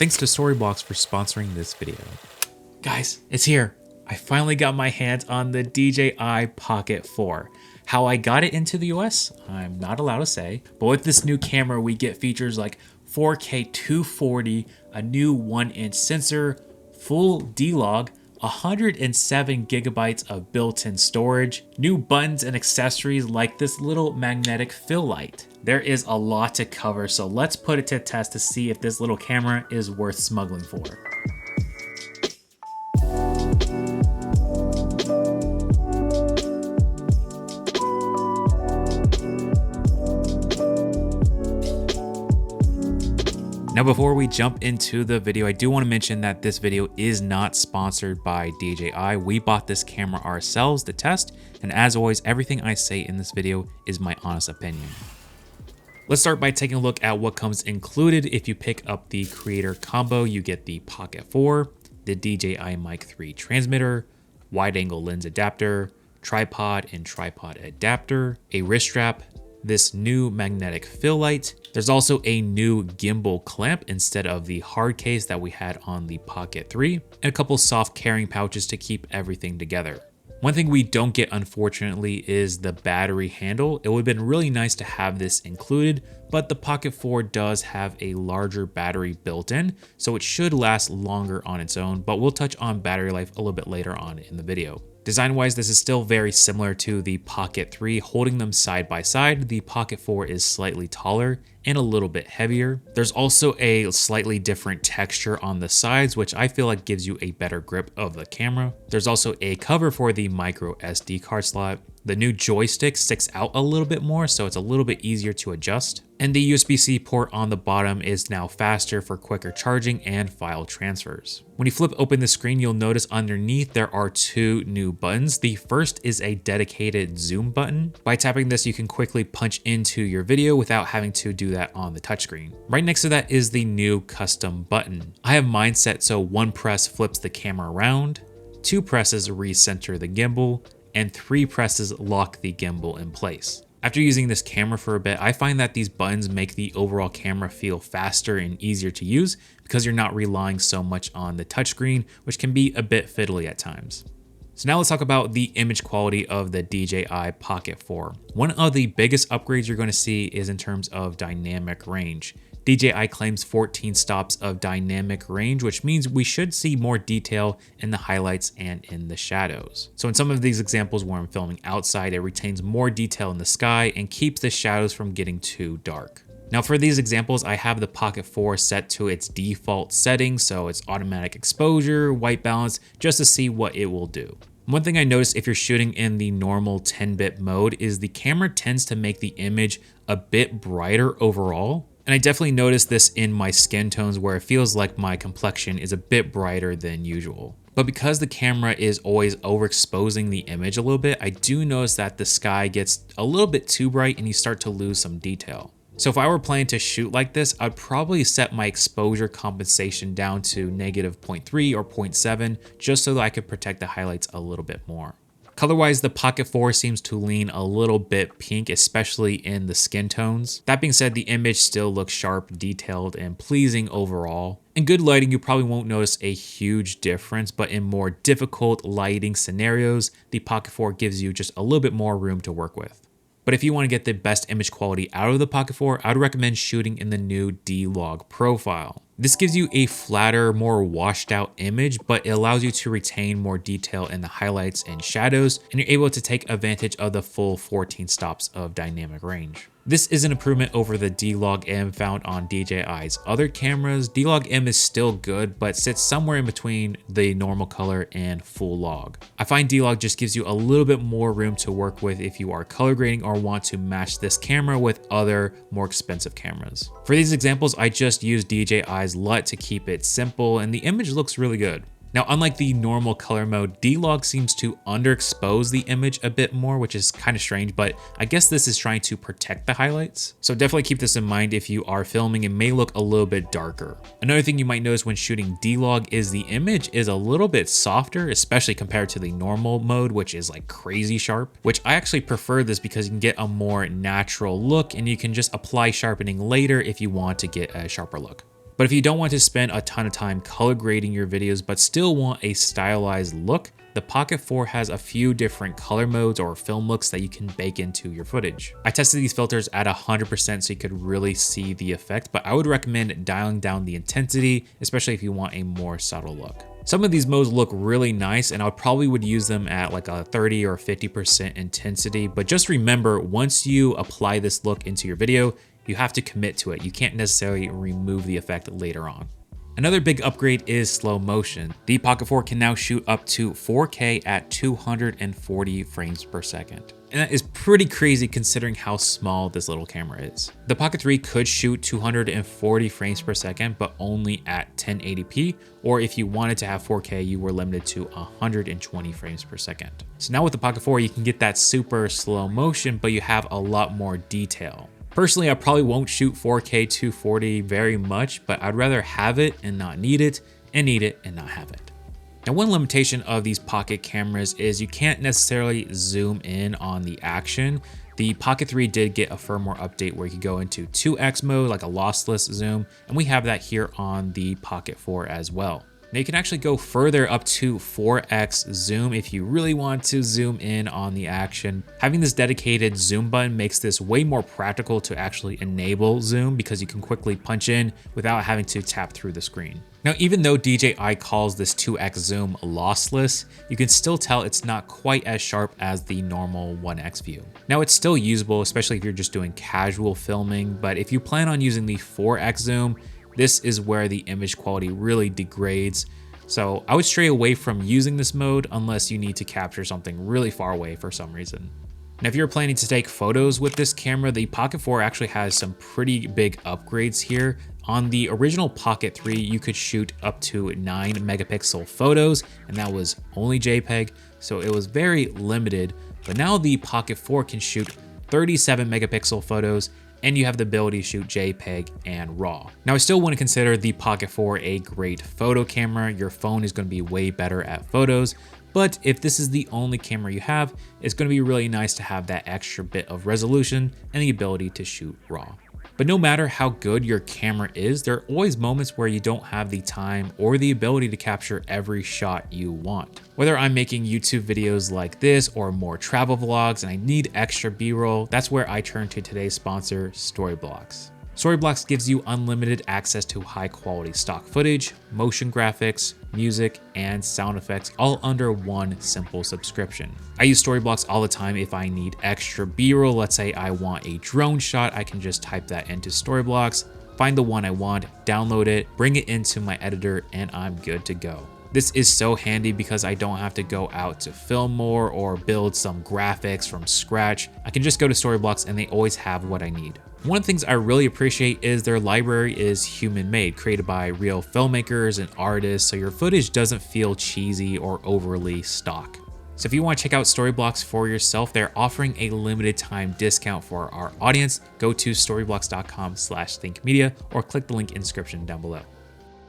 Thanks to Storyblocks for sponsoring this video. Guys, it's here. I finally got my hands on the DJI Pocket 4. How I got it into the US, I'm not allowed to say, but with this new camera, we get features like 4K 240, a new 1-inch sensor, full D-Log, 107 gigabytes of built-in storage, new buttons and accessories like this little magnetic fill light. There is a lot to cover, so let's put it to test to see if this little camera is worth smuggling for. Now, before we jump into the video, I do want to mention that this video is not sponsored by DJI. We bought this camera ourselves to test, and as always, everything I say in this video is my honest opinion. Let's start by taking a look at what comes included. If you pick up the creator combo, you get the Pocket 4, the DJI Mic 3 transmitter, wide-angle lens adapter, tripod and tripod adapter, a wrist strap, this new magnetic fill light. There's also a new gimbal clamp instead of the hard case that we had on the Pocket 3, and a couple soft carrying pouches to keep everything together. One thing we don't get, unfortunately, is the battery handle. It would have been really nice to have this included, but the Pocket 4 does have a larger battery built in, so it should last longer on its own, but we'll touch on battery life a little bit later on in the video. Design-wise, this is still very similar to the Pocket 3. Holding them side by side, the Pocket 4 is slightly taller and a little bit heavier. There's also a slightly different texture on the sides, which I feel like gives you a better grip of the camera. There's also a cover for the micro SD card slot. The new joystick sticks out a little bit more, so it's a little bit easier to adjust. And the USB-C port on the bottom is now faster for quicker charging and file transfers. When you flip open the screen, you'll notice underneath there are two new buttons. The first is a dedicated zoom button. By tapping this, you can quickly punch into your video without having to do that on the touchscreen. Right next to that is the new custom button. I have mine set so one press flips the camera around, 2 presses recenter the gimbal, and 3 presses lock the gimbal in place. After using this camera for a bit, I find that these buttons make the overall camera feel faster and easier to use because you're not relying so much on the touchscreen, which can be a bit fiddly at times. So now let's talk about the image quality of the DJI Pocket 4. One of the biggest upgrades you're going to see is in terms of dynamic range. DJI claims 14 stops of dynamic range, which means we should see more detail in the highlights and in the shadows. So in some of these examples where I'm filming outside, it retains more detail in the sky and keeps the shadows from getting too dark. Now for these examples, I have the Pocket 4 set to its default settings, so it's automatic exposure, white balance, just to see what it will do. One thing I noticed if you're shooting in the normal 10-bit mode is the camera tends to make the image a bit brighter overall. And I definitely noticed this in my skin tones where it feels like my complexion is a bit brighter than usual. But because the camera is always overexposing the image a little bit, I do notice that the sky gets a little bit too bright and you start to lose some detail. So if I were planning to shoot like this, I'd probably set my exposure compensation down to -0.3 or 0.7 just so that I could protect the highlights a little bit more. Color-wise, the Pocket 4 seems to lean a little bit pink, especially in the skin tones. That being said, the image still looks sharp, detailed, and pleasing overall. In good lighting, you probably won't notice a huge difference, but in more difficult lighting scenarios, the Pocket 4 gives you just a little bit more room to work with. But if you want to get the best image quality out of the Pocket 4, I'd recommend shooting in the new D-Log profile. This gives you a flatter, more washed out image, but it allows you to retain more detail in the highlights and shadows, and you're able to take advantage of the full 14 stops of dynamic range. This is an improvement over the D-Log M found on DJI's other cameras. D-Log M is still good, but sits somewhere in between the normal color and full log. I find D-Log just gives you a little bit more room to work with if you are color grading or want to match this camera with other more expensive cameras. For these examples, I just used DJI's LUT to keep it simple, and the image looks really good. Now, unlike the normal color mode, D-Log seems to underexpose the image a bit more, which is kind of strange, but I guess this is trying to protect the highlights. So definitely keep this in mind if you are filming. It may look a little bit darker. Another thing you might notice when shooting D-Log is the image is a little bit softer, especially compared to the normal mode, which is like crazy sharp, which I actually prefer this because you can get a more natural look and you can just apply sharpening later if you want to get a sharper look. But if you don't want to spend a ton of time color grading your videos but still want a stylized look, the Pocket 4 has a few different color modes or film looks that you can bake into your footage. I tested these filters at 100% so you could really see the effect, but I would recommend dialing down the intensity, especially if you want a more subtle look. Some of these modes look really nice and I probably would use them at like a 30 or 50% intensity, but just remember, once you apply this look into your video, you have to commit to it. You can't necessarily remove the effect later on. Another big upgrade is slow motion. The Pocket 4 can now shoot up to 4K at 240 frames per second. And that is pretty crazy considering how small this little camera is. The Pocket 3 could shoot 240 frames per second, but only at 1080p, or if you wanted to have 4K, you were limited to 120 frames per second. So now with the Pocket 4, you can get that super slow motion, but you have a lot more detail. Personally, I probably won't shoot 4K 240 very much, but I'd rather have it and not need it, and need it and not have it. Now, one limitation of these Pocket cameras is you can't necessarily zoom in on the action. The Pocket 3 did get a firmware update where you could go into 2x mode, like a lossless zoom, and we have that here on the Pocket 4 as well. Now you can actually go further up to 4x zoom if you really want to zoom in on the action. Having this dedicated zoom button makes this way more practical to actually enable zoom because you can quickly punch in without having to tap through the screen. Now, even though DJI calls this 2x zoom lossless, you can still tell it's not quite as sharp as the normal 1x view. Now, it's still usable, especially if you're just doing casual filming, but if you plan on using the 4x zoom, this is where the image quality really degrades. So I would stray away from using this mode unless you need to capture something really far away for some reason. Now, if you're planning to take photos with this camera, the Pocket 4 actually has some pretty big upgrades here. On the original Pocket 3, you could shoot up to 9 megapixel photos, and that was only JPEG, so it was very limited. But now the Pocket 4 can shoot 37 megapixel photos, and you have the ability to shoot JPEG and RAW. Now, I still want to consider the Pocket 4 a great photo camera. Your phone is going to be way better at photos, but if this is the only camera you have, it's going to be really nice to have that extra bit of resolution and the ability to shoot RAW. But no matter how good your camera is, there are always moments where you don't have the time or the ability to capture every shot you want. Whether I'm making YouTube videos like this or more travel vlogs and I need extra B-roll, that's where I turn to today's sponsor, Storyblocks. Storyblocks gives you unlimited access to high quality stock footage, motion graphics, music, and sound effects all under one simple subscription. I use Storyblocks all the time if I need extra B-roll. Let's say I want a drone shot, I can just type that into Storyblocks, find the one I want, download it, bring it into my editor, and I'm good to go. This is so handy because I don't have to go out to film more or build some graphics from scratch. I can just go to Storyblocks and they always have what I need. One of the things I really appreciate is their library is human-made, created by real filmmakers and artists, so your footage doesn't feel cheesy or overly stock. So if you want to check out Storyblocks for yourself, they're offering a limited time discount for our audience. Go to storyblocks.com/thinkmedia or click the link in the description down below.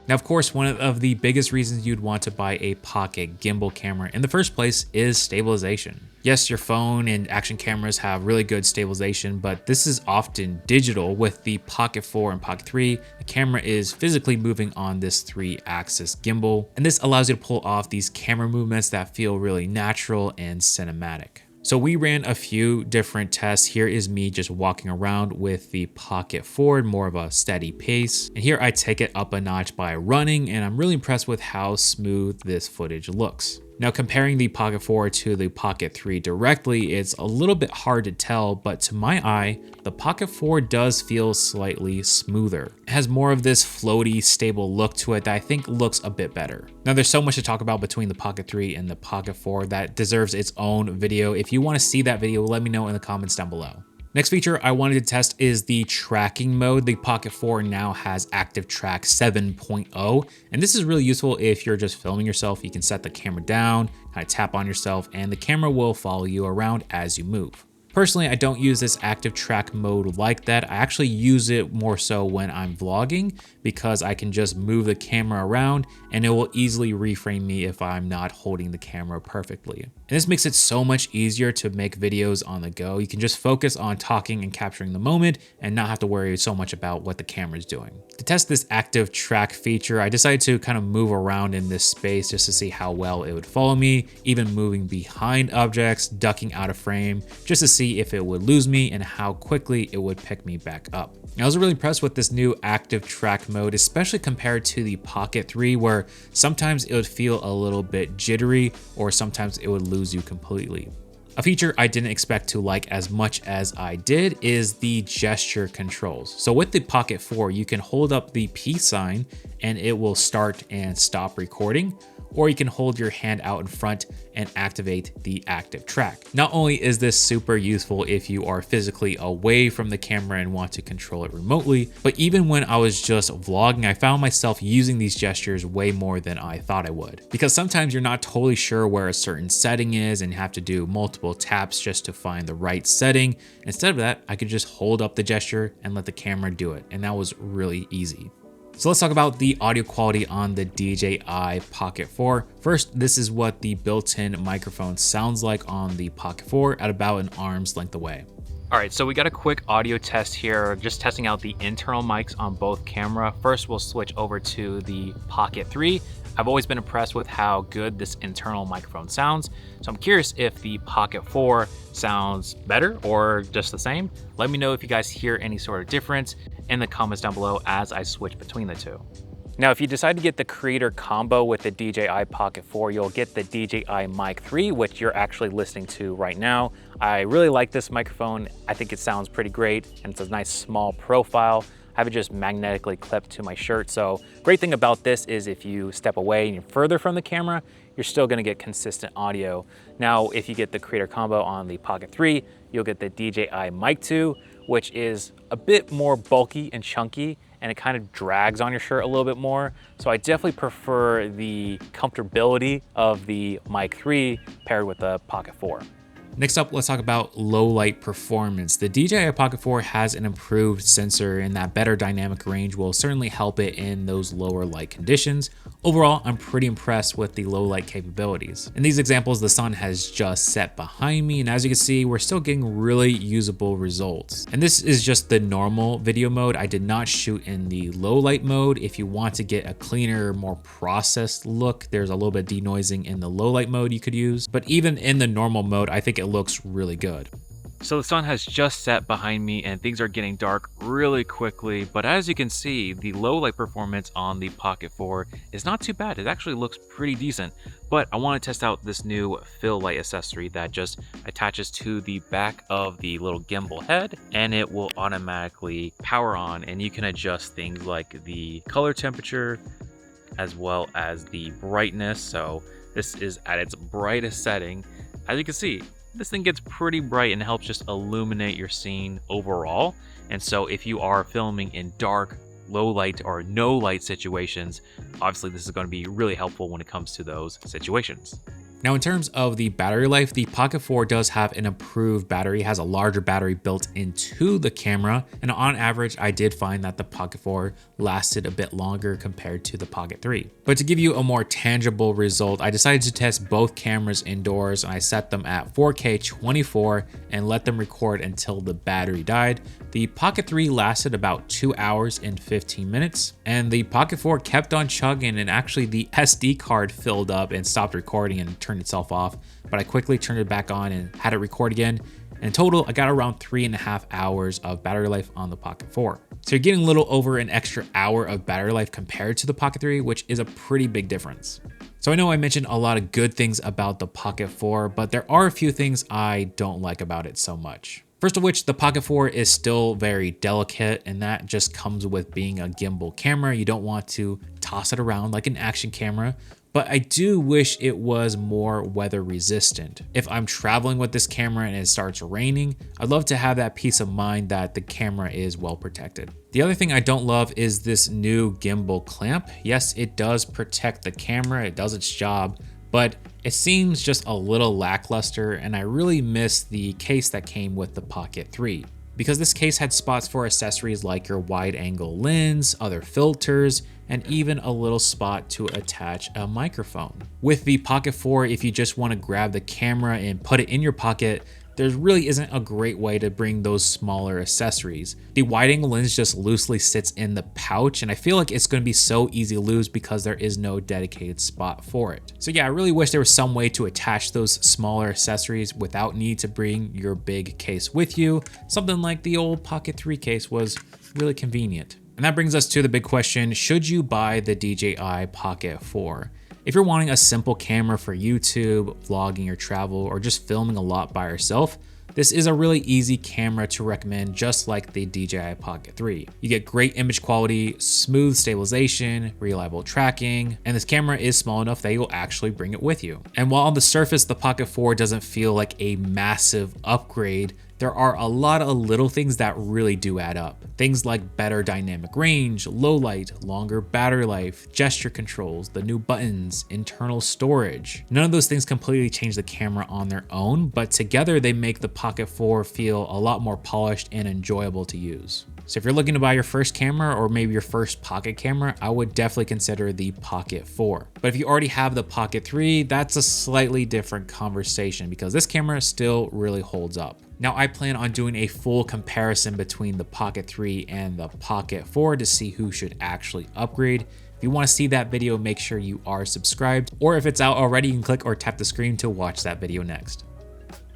Now, of course, one of the biggest reasons you'd want to buy a Pocket gimbal camera in the first place is stabilization. Yes, your phone and action cameras have really good stabilization, but this is often digital. With the Pocket 4 and Pocket 3, the camera is physically moving on this 3-axis gimbal, and this allows you to pull off these camera movements that feel really natural and cinematic. So we ran a few different tests. Here is me just walking around with the Pocket 4, more of a steady pace. And here I take it up a notch by running, and I'm really impressed with how smooth this footage looks. Now, comparing the Pocket 4 to the Pocket 3 directly, it's a little bit hard to tell, but to my eye, the Pocket 4 does feel slightly smoother. It has more of this floaty, stable look to it that I think looks a bit better. Now, there's so much to talk about between the Pocket 3 and the Pocket 4 that deserves its own video. If you want to see that video, let me know in the comments down below. Next feature I wanted to test is the tracking mode. The Pocket 4 now has ActiveTrack 7.0, and this is really useful if you're just filming yourself. You can set the camera down, kind of tap on yourself, and the camera will follow you around as you move. Personally, I don't use this ActiveTrack mode like that. I actually use it more so when I'm vlogging because I can just move the camera around and it will easily reframe me if I'm not holding the camera perfectly. And this makes it so much easier to make videos on the go. You can just focus on talking and capturing the moment and not have to worry so much about what the camera is doing. To test this ActiveTrack feature, I decided to kind of move around in this space just to see how well it would follow me, even moving behind objects, ducking out of frame, just to see if it would lose me and how quickly it would pick me back up. I was really impressed with this new ActiveTrack mode, especially compared to the Pocket 3, where sometimes it would feel a little bit jittery or sometimes it would lose you completely. A feature I didn't expect to like as much as I did is the gesture controls. So with the Pocket 4, you can hold up the peace sign and it will start and stop recording, or you can hold your hand out in front and activate the ActiveTrack. Not only is this super useful if you are physically away from the camera and want to control it remotely, but even when I was just vlogging, I found myself using these gestures way more than I thought I would. Because sometimes you're not totally sure where a certain setting is and you have to do multiple taps just to find the right setting. Instead of that, I could just hold up the gesture and let the camera do it. And that was really easy. So let's talk about the audio quality on the DJI Pocket 4. First, this is what the built-in microphone sounds like on the Pocket 4 at about an arm's length away. All right, so we got a quick audio test here, just testing out the internal mics on both camera. First, we'll switch over to the Pocket 3. I've always been impressed with how good this internal microphone sounds. So I'm curious if the Pocket 4 sounds better or just the same. Let me know if you guys hear any sort of difference in the comments down below as I switch between the two. Now, if you decide to get the creator combo with the DJI Pocket 4, you'll get the DJI Mic 3, which you're actually listening to right now. I really like this microphone. I think it sounds pretty great and it's a nice small profile. I have it just magnetically clipped to my shirt. So great thing about this is if you step away and you're further from the camera, you're still gonna get consistent audio. Now, if you get the creator combo on the Pocket 3, you'll get the DJI Mic 2, which is a bit more bulky and chunky, and it kind of drags on your shirt a little bit more. So I definitely prefer the comfortability of the Mic 3 paired with the Pocket 4. Next up, let's talk about low light performance. The DJI Pocket 4 has an improved sensor, and that better dynamic range will certainly help it in those lower light conditions. Overall, I'm pretty impressed with the low light capabilities. In these examples, the sun has just set behind me, and as you can see, we're still getting really usable results. And this is just the normal video mode. I did not shoot in the low light mode. If you want to get a cleaner, more processed look, there's a little bit of denoising in the low light mode you could use. But even in the normal mode, I think it looks really good. So the sun has just set behind me and things are getting dark really quickly, but as you can see, the low light performance on the Pocket 4 is not too bad. It actually looks pretty decent, but I want to test out this new fill light accessory that just attaches to the back of the little gimbal head and it will automatically power on, and you can adjust things like the color temperature as well as the brightness. So this is at its brightest setting. As you can see, this thing gets pretty bright and helps just illuminate your scene overall. And so if you are filming in dark, low light, or no light situations, obviously this is going to be really helpful when it comes to those situations. Now, in terms of the battery life, the Pocket 4 does have an improved battery, has a larger battery built into the camera. And on average, I did find that the Pocket 4 lasted a bit longer compared to the Pocket 3. But to give you a more tangible result, I decided to test both cameras indoors, and I set them at 4K 24 and let them record until the battery died. The Pocket 3 lasted about 2 hours and 15 minutes, and the Pocket 4 kept on chugging, and actually the SD card filled up and stopped recording and turned itself off, but I quickly turned it back on and had it record again. In total, I got around 3.5 hours of battery life on the Pocket 4. So you're getting a little over an extra hour of battery life compared to the Pocket 3, which is a pretty big difference. So I know I mentioned a lot of good things about the Pocket 4, but there are a few things I don't like about it so much. First of which, the Pocket 4 is still very delicate, and that just comes with being a gimbal camera. You don't want to toss it around like an action camera, but I do wish it was more weather resistant. If I'm traveling with this camera and it starts raining, I'd love to have that peace of mind that the camera is well protected. The other thing I don't love is this new gimbal clamp. Yes, it does protect the camera, it does its job, but it seems just a little lackluster, and I really miss the case that came with the Pocket 3. Because this case had spots for accessories like your wide angle lens, other filters, and even a little spot to attach a microphone. With the Pocket 4, if you just want to grab the camera and put it in your pocket, there really isn't a great way to bring those smaller accessories. The wide angle lens just loosely sits in the pouch, and I feel like it's going to be so easy to lose because there is no dedicated spot for it. So yeah, I really wish there was some way to attach those smaller accessories without need to bring your big case with you. Something like the old Pocket 3 case was really convenient. And that brings us to the big question, should you buy the DJI Pocket 4? If you're wanting a simple camera for YouTube, vlogging or travel, or just filming a lot by yourself, this is a really easy camera to recommend, just like the DJI Pocket 3. You get great image quality, smooth stabilization, reliable tracking, and this camera is small enough that you'll actually bring it with you. And while on the surface, the Pocket 4 doesn't feel like a massive upgrade, there are a lot of little things that really do add up. Things like better dynamic range, low light, longer battery life, gesture controls, the new buttons, internal storage. None of those things completely change the camera on their own, but together they make the Pocket 4 feel a lot more polished and enjoyable to use. So if you're looking to buy your first camera or maybe your first pocket camera, I would definitely consider the Pocket 4. But if you already have the Pocket 3, that's a slightly different conversation because this camera still really holds up. Now I plan on doing a full comparison between the Pocket 3 and the Pocket 4 to see who should actually upgrade. If you want to see that video, make sure you are subscribed, or if it's out already, you can click or tap the screen to watch that video next.